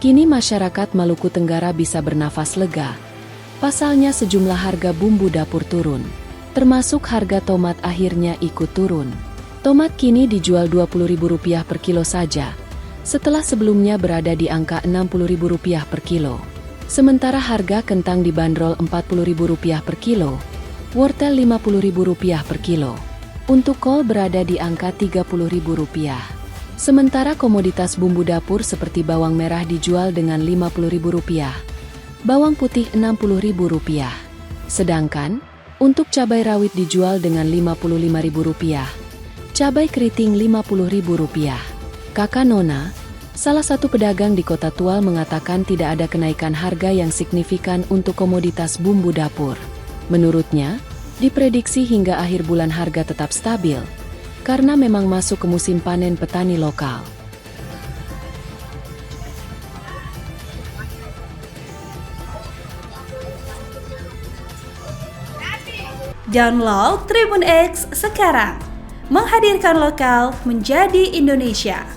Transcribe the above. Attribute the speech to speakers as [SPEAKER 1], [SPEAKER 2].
[SPEAKER 1] Kini masyarakat Maluku Tenggara bisa bernafas lega. Pasalnya sejumlah harga bumbu dapur turun, termasuk harga tomat akhirnya ikut turun. Tomat kini dijual Rp20.000 per kilo saja, setelah sebelumnya berada di angka Rp60.000 per kilo. Sementara harga kentang dibanderol Rp40.000 per kilo, wortel Rp50.000 per kilo. Untuk kol berada di angka Rp30.000. Sementara komoditas bumbu dapur seperti bawang merah dijual dengan Rp50.000, bawang putih Rp60.000. Sedangkan, untuk cabai rawit dijual dengan Rp55.000, cabai keriting Rp50.000. Kakak Nona, salah satu pedagang di Kota Tual mengatakan tidak ada kenaikan harga yang signifikan untuk komoditas bumbu dapur. Menurutnya, diprediksi hingga akhir bulan harga tetap stabil, karena memang masuk ke musim panen petani lokal.
[SPEAKER 2] Download Tribun X sekarang, menghadirkan lokal menjadi Indonesia.